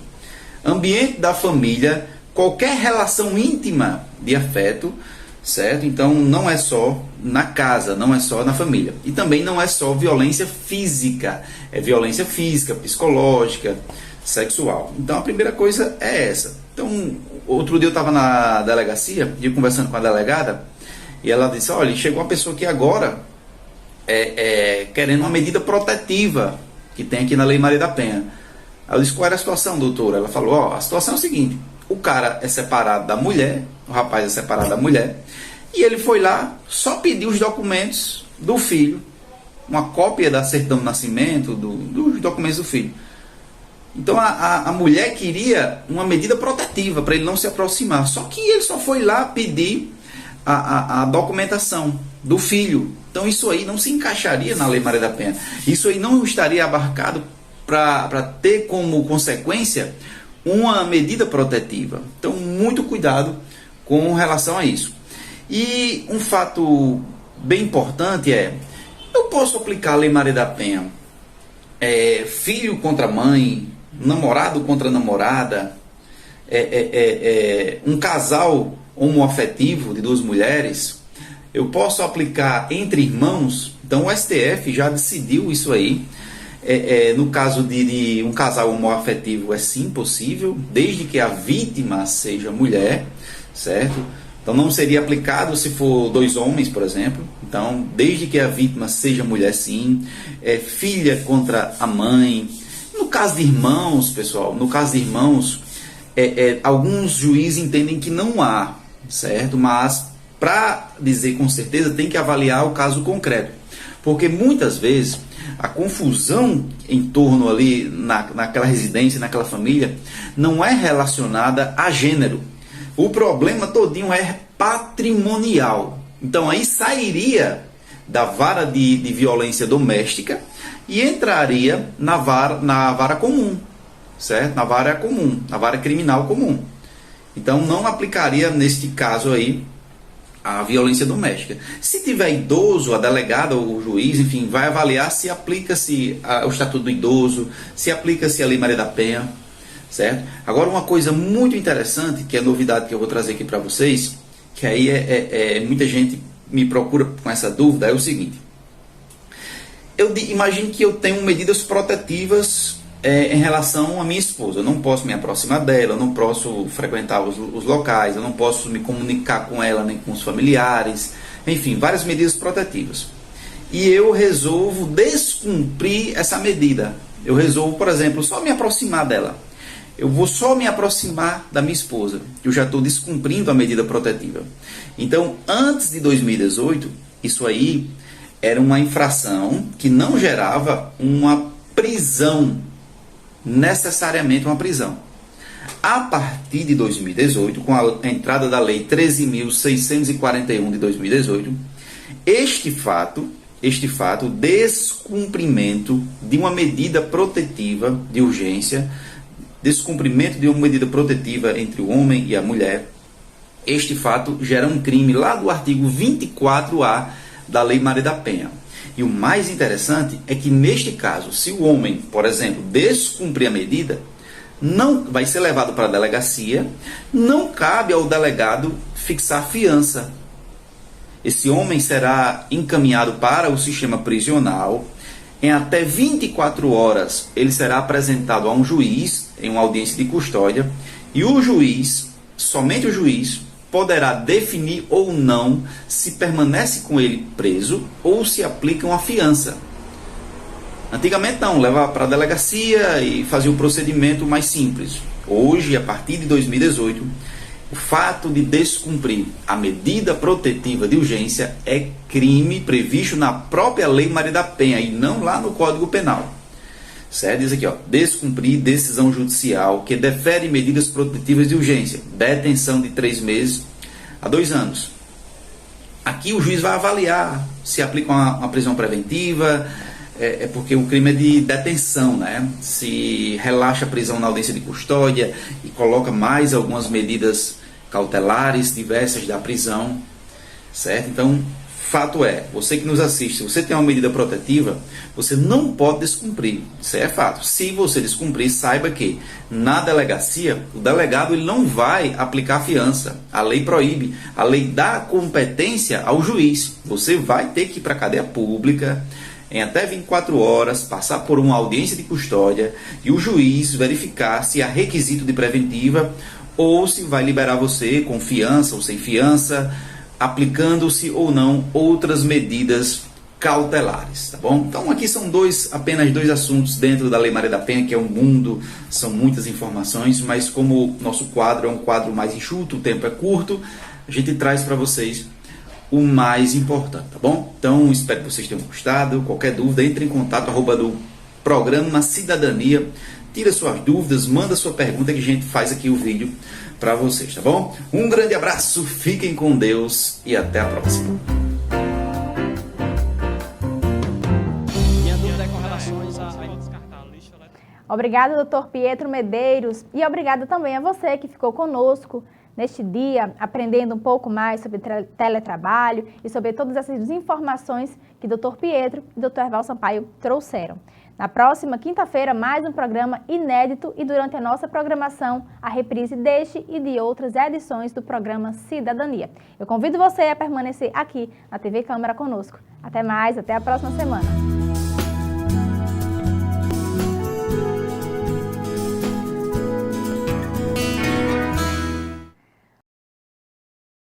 ambiente da família, qualquer relação íntima de afeto, certo? Então, não é só na casa, não é só na família. E também não é só violência física, é violência física, psicológica, sexual. Então, a primeira coisa é essa. Então, outro dia eu estava na delegacia, eu conversando com a delegada, e ela disse, olha, chegou uma pessoa aqui agora, querendo uma medida protetiva, que tem aqui na Lei Maria da Penha. Eu disse, qual era a situação, doutora? Ela falou, a situação é o seguinte, o cara é separado da mulher, o rapaz é separado da mulher, e ele foi lá, só pediu os documentos do filho, uma cópia da certidão de nascimento, dos documentos do filho. Então a mulher queria uma medida protetiva para ele não se aproximar. Só que ele só foi lá pedir a documentação do filho. Então isso aí não se encaixaria na Lei Maria da Penha. Isso aí não estaria abarcado para ter como consequência uma medida protetiva. Então muito cuidado com relação a isso. E um fato bem importante eu posso aplicar a Lei Maria da Penha filho contra mãe, namorado contra namorada, um casal homoafetivo de duas mulheres, eu posso aplicar entre irmãos. Então o STF já decidiu isso aí. No caso de um casal homoafetivo é sim possível, desde que a vítima seja mulher, certo? Então não seria aplicado se for dois homens, por exemplo. Então, desde que a vítima seja mulher, sim. Filha contra a mãe. No caso de irmãos, pessoal, alguns juízes entendem que não há, certo? Mas, para dizer com certeza, tem que avaliar o caso concreto. Porque muitas vezes a confusão em torno ali, naquela residência, naquela família, não é relacionada a gênero. O problema todinho é patrimonial. Então aí sairia da vara de violência doméstica e entraria na vara comum, certo? Na vara criminal comum. Então não aplicaria neste caso aí a violência doméstica. Se tiver idoso, a delegada ou o juiz, enfim, vai avaliar se aplica-se o Estatuto do Idoso, se aplica-se a Lei Maria da Penha, certo? Agora uma coisa muito interessante, que é novidade que eu vou trazer aqui para vocês, que aí muita gente me procura com essa dúvida, é o seguinte. Imagine que eu tenho medidas protetivas em relação à minha esposa. Eu não posso me aproximar dela, eu não posso frequentar os locais, eu não posso me comunicar com ela nem com os familiares, enfim, várias medidas protetivas. E eu resolvo descumprir essa medida. Eu resolvo, por exemplo, só me aproximar dela. Eu vou só me aproximar da minha esposa. Eu já estou descumprindo a medida protetiva. Então, antes de 2018, isso aí era uma infração que não gerava uma prisão, necessariamente uma prisão. A partir de 2018, com a entrada da Lei 13.641 de 2018, este fato, descumprimento de uma medida protetiva de urgência, descumprimento de uma medida protetiva entre o homem e a mulher, este fato gera um crime lá do artigo 24A da Lei Maria da Penha. E o mais interessante é que neste caso, se o homem, por exemplo, descumprir a medida, não vai ser levado para a delegacia, não cabe ao delegado fixar fiança. Esse homem será encaminhado para o sistema prisional. Em até 24 horas, ele será apresentado a um juiz em uma audiência de custódia, E o juiz, somente o juiz, poderá definir ou não se permanece com ele preso ou se aplica uma fiança. Antigamente não, levava para a delegacia e fazia o procedimento mais simples. Hoje, a partir de 2018, o fato de descumprir a medida protetiva de urgência é crime previsto na própria Lei Maria da Penha e não lá no Código Penal. Certo? Diz aqui, ó, descumprir decisão judicial que defere medidas protetivas de urgência, detenção de 3 meses a 2 anos. Aqui o juiz vai avaliar se aplica uma prisão preventiva, porque o crime é de detenção, né? Se relaxa a prisão na audiência de custódia e coloca mais algumas medidas cautelares diversas da prisão, certo? Então, fato é, você que nos assiste, se você tem uma medida protetiva, você não pode descumprir, isso é fato. Se você descumprir, saiba que na delegacia, o delegado ele não vai aplicar a fiança, a lei proíbe, a lei dá competência ao juiz, você vai ter que ir para a cadeia pública, em até 24 horas, passar por uma audiência de custódia e o juiz verificar se há requisito de preventiva ou se vai liberar você com fiança ou sem fiança, aplicando-se ou não outras medidas cautelares, tá bom? Então aqui são apenas dois assuntos dentro da Lei Maria da Penha, que é um mundo, são muitas informações, mas como o nosso quadro é um quadro mais enxuto, o tempo é curto, a gente traz para vocês o mais importante, tá bom? Então, espero que vocês tenham gostado. Qualquer dúvida, entre em contato, @ Programa Cidadania. Tira suas dúvidas, manda sua pergunta que a gente faz aqui o vídeo para vocês, tá bom? Um grande abraço, fiquem com Deus e até a próxima. Minha dúvida é com relações a descartar lixo eletrônico. Obrigada, Dr. Pietro Medeiros, e obrigada também a você que ficou conosco neste dia, aprendendo um pouco mais sobre teletrabalho e sobre todas essas informações que Dr. Pietro e Dr. Erval Sampaio trouxeram. Na próxima quinta-feira, mais um programa inédito e durante a nossa programação, a reprise deste e de outras edições do programa Cidadania. Eu convido você a permanecer aqui na TV Câmara conosco. Até mais, até a próxima semana.